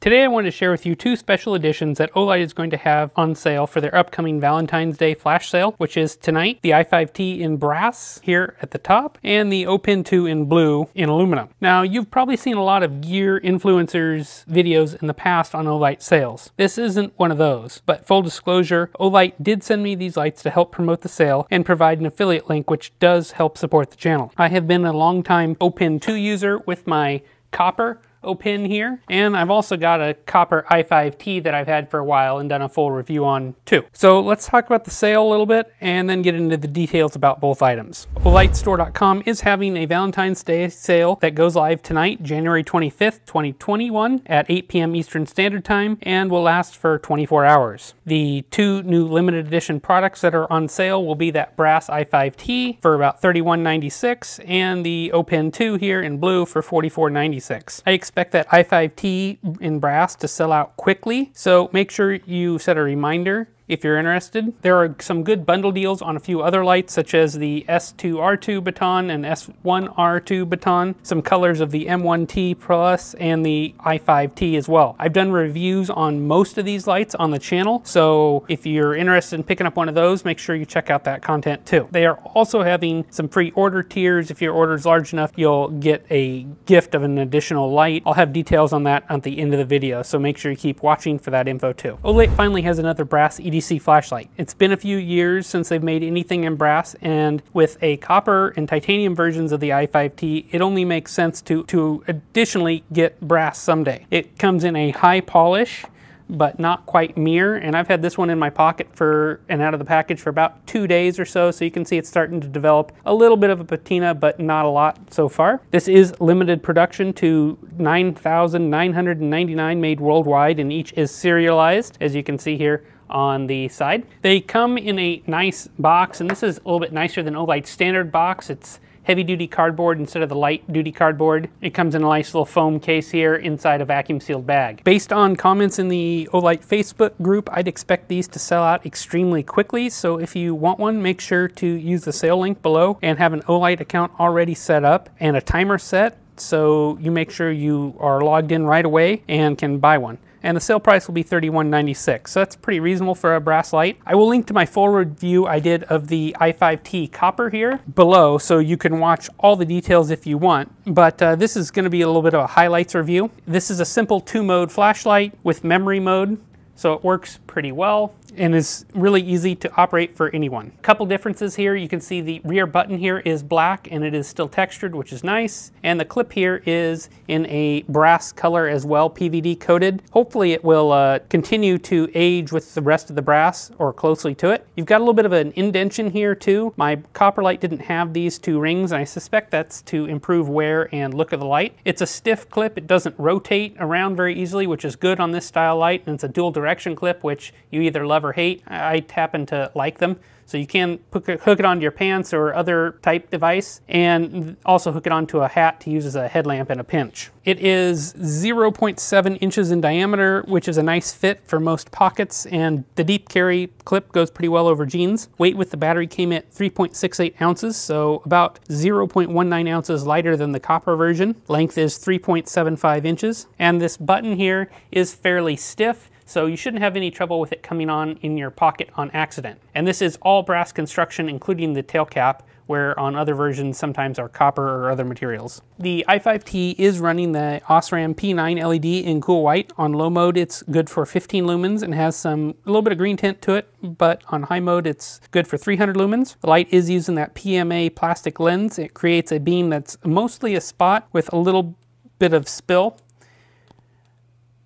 Today I wanted to share with you two special editions that Olight is going to have on sale for their upcoming Valentine's Day flash sale, which is tonight, the i5T in brass here at the top, and the Open 2 in blue in aluminum. Now, you've probably seen a lot of gear influencers videos in the past on Olight sales. This isn't one of those, but full disclosure, Olight did send me these lights to help promote the sale and provide an affiliate link which does help support the channel. I have been a long-time Open 2 user with my copper O-pin here, and I've also got a copper i5T that I've had for a while and done a full review on too. So let's talk about the sale a little bit and then get into the details about both items. Olightstore.com is having a Valentine's Day sale that goes live tonight, January 25th, 2021 at 8 p.m. Eastern Standard Time and will last for 24 hours. The two new limited edition products that are on sale will be that brass i5T for about $31.96 and the Open 2 here in blue for $44.96. I expect that i5T in brass to sell out quickly, so make sure you set a reminder if you're interested. There are some good bundle deals on a few other lights, such as the S2R2 baton and S1R2 baton, some colors of the M1T Plus and the i5T as well. I've done reviews on most of these lights on the channel, so if you're interested in picking up one of those, make sure you check out that content too. They are also having some pre-order tiers. If your order is large enough, you'll get a gift of an additional light. I'll have details on that at the end of the video, so make sure you keep watching for that info too. Olight finally has another brass EDC flashlight. It's been a few years since they've made anything in brass, and with a copper and titanium versions of the i5T, it only makes sense to additionally get brass someday. It comes in a high polish, but not quite mirror, and I've had this one in my pocket and out of the package for about 2 days or so, so you can see it's starting to develop a little bit of a patina, but not a lot so far. This is limited production to 9,999 made worldwide, and each is serialized, as you can see here on the side. They come in a nice box, and this is a little bit nicer than Olight's standard box. It's heavy-duty cardboard instead of the light-duty cardboard. It comes in a nice little foam case here inside a vacuum-sealed bag. Based on comments in the Olight Facebook group, I'd expect these to sell out extremely quickly, so if you want one, make sure to use the sale link below and have an Olight account already set up and a timer set, so you make sure you are logged in right away and can buy one. And the sale price will be $31.96, so that's pretty reasonable for a brass light. I will link to my full review I did of the i5T copper here below, so you can watch all the details if you want, but this is going to be a little bit of a highlights review. This is a simple 2-mode flashlight with memory mode, so it works pretty well and is really easy to operate for anyone. A couple differences here. You can see the rear button here is black and it is still textured, which is nice. And the clip here is in a brass color as well, PVD coated. Hopefully it will continue to age with the rest of the brass or closely to it. You've got a little bit of an indentation here too. My copper light didn't have these two rings, and I suspect that's to improve wear and look of the light. It's a stiff clip. It doesn't rotate around very easily, which is good on this style light, and it's a dual direction clip, which you either love or hate. I happen to like them. So you can hook it onto your pants or other type device, and also hook it onto a hat to use as a headlamp in a pinch. It is 0.7 inches in diameter, which is a nice fit for most pockets, and the deep carry clip goes pretty well over jeans. Weight with the battery came at 3.68 ounces, so about 0.19 ounces lighter than the copper version. Length is 3.75 inches, and this button here is fairly stiff, so you shouldn't have any trouble with it coming on in your pocket on accident. And this is all brass construction, including the tail cap, where on other versions sometimes are copper or other materials. The i5T is running the Osram P9 LED in cool white. On low mode it's good for 15 lumens and has a little bit of green tint to it, but on high mode it's good for 300 lumens. The light is using that PMA plastic lens. It creates a beam that's mostly a spot with a little bit of spill.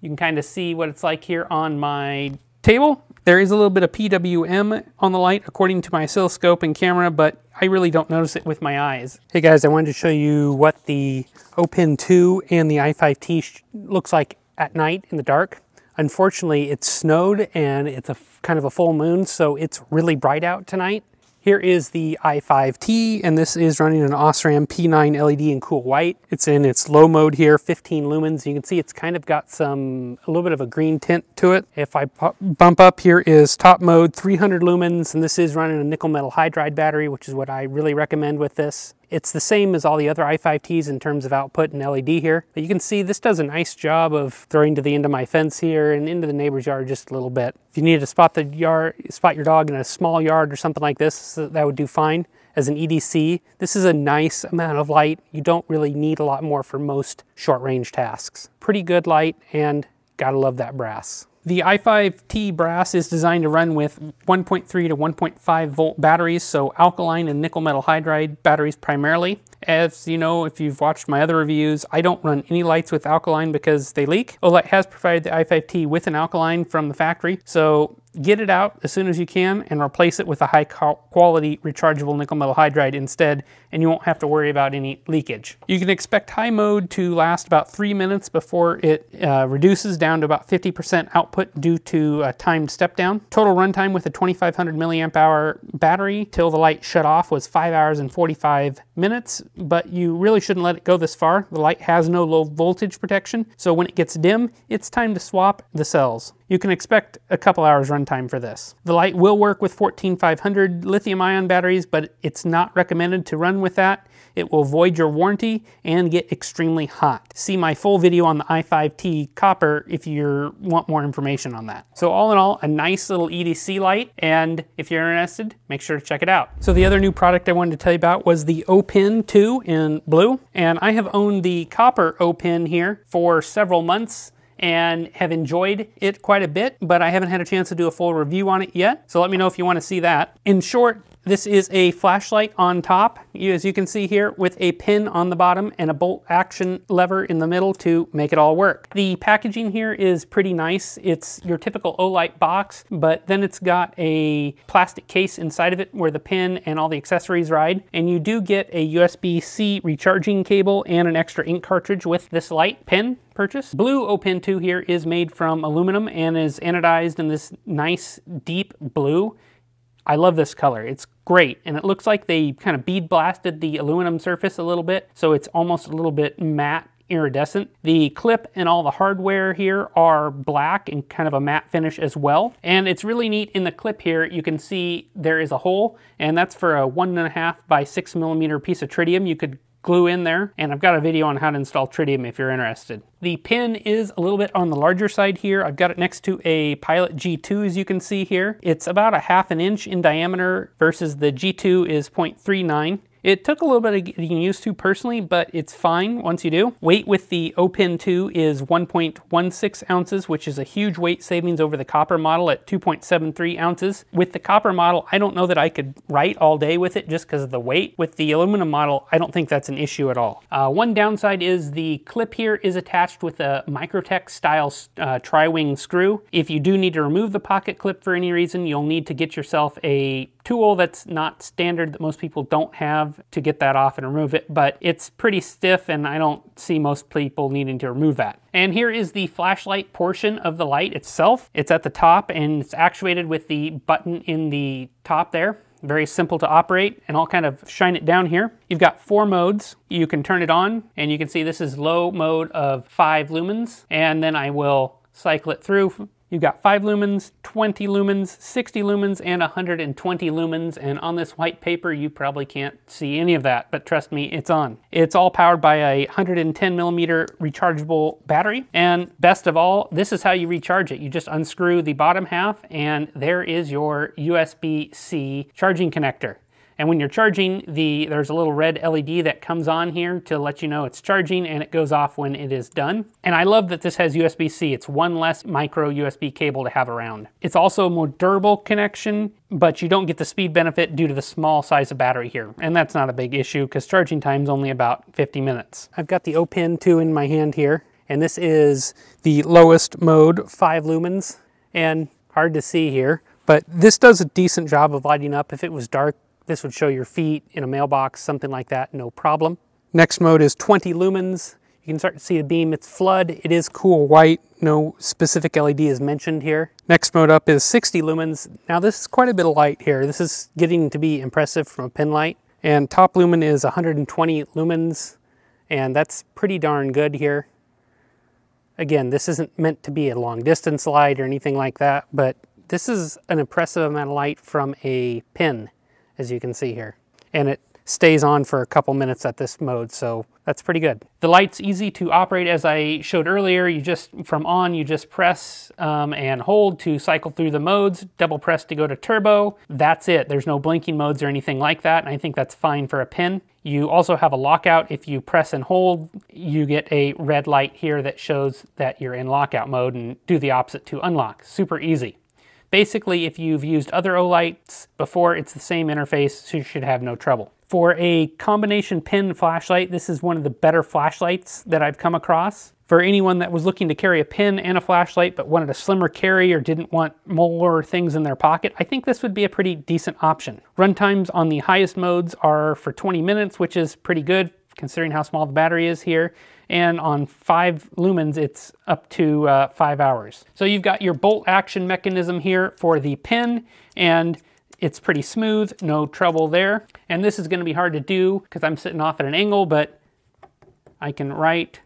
You can kind of see what it's like here on my table. There is a little bit of PWM on the light according to my oscilloscope and camera, but I really don't notice it with my eyes. Hey guys, I wanted to show you what the Open 2 and the i5T looks like at night in the dark. Unfortunately, it snowed and it's kind of a full moon, so it's really bright out tonight. Here is the i5T, and this is running an Osram P9 LED in cool white. It's in its low mode here, 15 lumens. You can see it's kind of got a little bit of a green tint to it. If I bump up, here is top mode, 300 lumens, and this is running a nickel metal hydride battery, which is what I really recommend with this. It's the same as all the other i5Ts in terms of output and LED here, but you can see this does a nice job of throwing to the end of my fence here and into the neighbor's yard just a little bit. If you need to spot your dog in a small yard or something like this, that would do fine. As an EDC, this is a nice amount of light. You don't really need a lot more for most short-range tasks. Pretty good light, and gotta love that brass. The i5T brass is designed to run with 1.3 to 1.5 volt batteries, so alkaline and nickel metal hydride batteries primarily. As you know, if you've watched my other reviews, I don't run any lights with alkaline because they leak. Olight has provided the i5T with an alkaline from the factory, so get it out as soon as you can and replace it with a high quality rechargeable nickel metal hydride instead, and you won't have to worry about any leakage. You can expect high mode to last about 3 minutes before it reduces down to about 50% output due to a timed step down. Total runtime with a 2500 milliamp hour battery till the light shut off was 5 hours and 45 minutes, but you really shouldn't let it go this far. The light has no low voltage protection, so when it gets dim, it's time to swap the cells. You can expect a couple hours runtime for this. The light will work with 14500 lithium-ion batteries, but it's not recommended to run with that. It will void your warranty and get extremely hot. See my full video on the i5T copper if you want more information on that. So all in all, a nice little EDC light, and if you're interested, make sure to check it out. So the other new product I wanted to tell you about was the O-Pin 2 in blue, and I have owned the copper O-Pin here for several months and have enjoyed it quite a bit, but I haven't had a chance to do a full review on it yet, so let me know if you want to see that. In short, this is a flashlight on top, as you can see here, with a pin on the bottom and a bolt action lever in the middle to make it all work. The packaging here is pretty nice. It's your typical Olight box, but then it's got a plastic case inside of it where the pin and all the accessories ride, and you do get a USB-C recharging cable and an extra ink cartridge with this light pin purchase. Blue O-Pin 2 here is made from aluminum and is anodized in this nice deep blue. I love this color. It's great, and it looks like they kind of bead blasted the aluminum surface a little bit, so it's almost a little bit matte iridescent. The clip and all the hardware here are black and kind of a matte finish as well, and it's really neat. In the clip here you can see there is a hole, and that's for a 1.5 by 6 millimeter piece of tritium you could glue in there, and I've got a video on how to install tritium if you're interested. The pin is a little bit on the larger side here. I've got it next to a Pilot G2, as you can see here. It's about a 1/2 inch in diameter versus the G2 is 0.39. It took a little bit of getting used to personally, but it's fine once you do. Weight with the O-Pin 2 is 1.16 ounces, which is a huge weight savings over the copper model at 2.73 ounces. With the copper model, I don't know that I could write all day with it just because of the weight. With the aluminum model, I don't think that's an issue at all. One downside is the clip here is attached with a Microtech style tri-wing screw. If you do need to remove the pocket clip for any reason, you'll need to get yourself a tool that's not standard, that most people don't have, to get that off and remove it, but it's pretty stiff and I don't see most people needing to remove that. And here is the flashlight portion of the light itself. It's at the top and it's actuated with the button in the top there. Very simple to operate, and I'll kind of shine it down here. You've got 4 modes. You can turn it on, and you can see this is low mode of 5 lumens, and then I will cycle it through. You've got 5 lumens, 20 lumens, 60 lumens, and 120 lumens, and on this white paper you probably can't see any of that, but trust me, it's on. It's all powered by a 110 millimeter rechargeable battery, and best of all, this is how you recharge it. You just unscrew the bottom half, and there is your USB-C charging connector. And when you're charging, there's a little red LED that comes on here to let you know it's charging, and it goes off when it is done. And I love that this has USB-C. It's one less micro USB cable to have around. It's also a more durable connection, but you don't get the speed benefit due to the small size of battery here. And that's not a big issue because charging time is only about 50 minutes. I've got the O-Pin 2 in my hand here, and this is the lowest mode, 5 lumens, and hard to see here, but this does a decent job of lighting up. If it was dark, this would show your feet in a mailbox, something like that, no problem. Next mode is 20 lumens. You can start to see the beam. It's flood. It is cool white. No specific LED is mentioned here. Next mode up is 60 lumens. Now this is quite a bit of light here. This is getting to be impressive from a pin light. And top lumen is 120 lumens, and that's pretty darn good here. Again, this isn't meant to be a long distance light or anything like that, but this is an impressive amount of light from a pin, as you can see here. And it stays on for a couple minutes at this mode, so that's pretty good. The light's easy to operate as I showed earlier. You just, from on, you just press and hold to cycle through the modes, double press to go to turbo. That's it. There's no blinking modes or anything like that, and I think that's fine for a pen. You also have a lockout. If you press and hold, you get a red light here that shows that you're in lockout mode, and do the opposite to unlock. Super easy. Basically, if you've used other Olights before, it's the same interface, so you should have no trouble. For a combination pen flashlight, this is one of the better flashlights that I've come across. For anyone that was looking to carry a pen and a flashlight but wanted a slimmer carry or didn't want more things in their pocket, I think this would be a pretty decent option. Run times on the highest modes are for 20 minutes, which is pretty good considering how small the battery is here. And on 5 lumens, it's up to 5 hours. So you've got your bolt action mechanism here for the pen, and it's pretty smooth, no trouble there. And this is going to be hard to do because I'm sitting off at an angle, but I can write.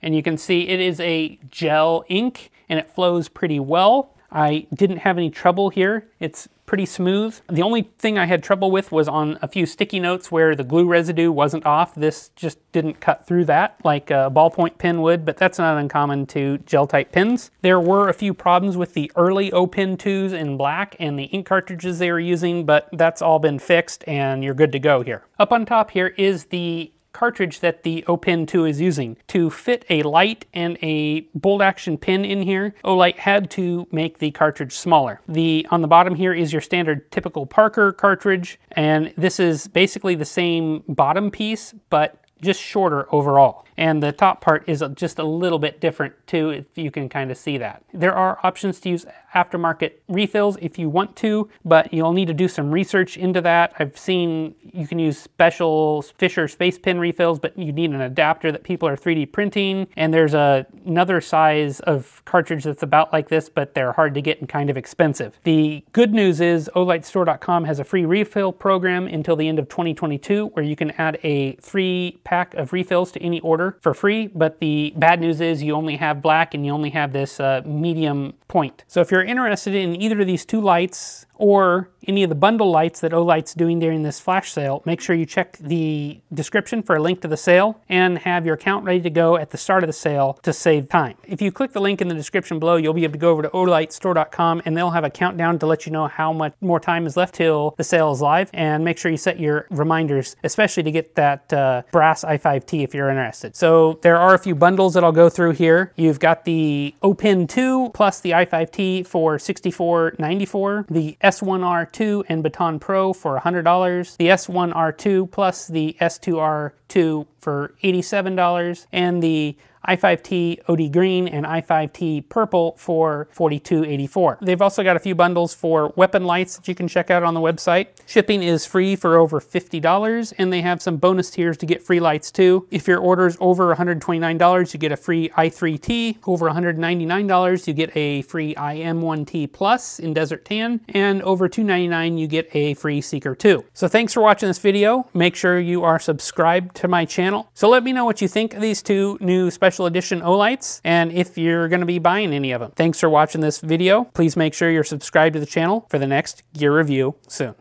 And you can see it is a gel ink and it flows pretty well. I didn't have any trouble here. It's pretty smooth. The only thing I had trouble with was on a few sticky notes where the glue residue wasn't off. This just didn't cut through that like a ballpoint pen would, but that's not uncommon to gel type pens. There were a few problems with the early O Pen 2s in black and the ink cartridges they were using, but that's all been fixed and you're good to go here. Up on top here is the cartridge that the O Pen 2 is using. To fit a light and a bolt action pen in here, Olight had to make the cartridge smaller. On the bottom here is your standard typical Parker cartridge, and this is basically the same bottom piece, but just shorter overall. And the top part is just a little bit different too, if you can kind of see that. There are options to use aftermarket refills if you want to, but you'll need to do some research into that. I've seen you can use special Fisher Space Pen refills, but you need an adapter that people are 3D printing. And there's another size of cartridge that's about like this, but they're hard to get and kind of expensive. The good news is OlightStore.com has a free refill program until the end of 2022, where you can add a free pack of refills to any order for free, but the bad news is you only have black and you only have this medium point. So if you're interested in either of these two lights or any of the bundle lights that Olight's doing during this flash sale, make sure you check the description for a link to the sale and have your account ready to go at the start of the sale to save time. If you click the link in the description below, you'll be able to go over to OlightStore.com and they'll have a countdown to let you know how much more time is left till the sale is live. And make sure you set your reminders, especially to get that brass i5T if you're interested. So there are a few bundles that I'll go through here. You've got the O Pen 2 plus the i5T for $64.94, the S1R2 and Baton Pro for $100, the S1R2 plus the S2R2 for $87, and the i5T OD Green and i5T Purple for $42.84. They've also got a few bundles for weapon lights that you can check out on the website. Shipping is free for over $50, and they have some bonus tiers to get free lights too. If your order is over $129, you get a free i3T. Over $199, you get a free IM1T Plus in Desert Tan, and over $299, you get a free Seeker 2. So thanks for watching this video. Make sure you are subscribed to my channel. So let me know what you think of these two new special edition Olights and if you're going to be buying any of them. Thanks for watching this video. Please make sure you're subscribed to the channel for the next gear review soon.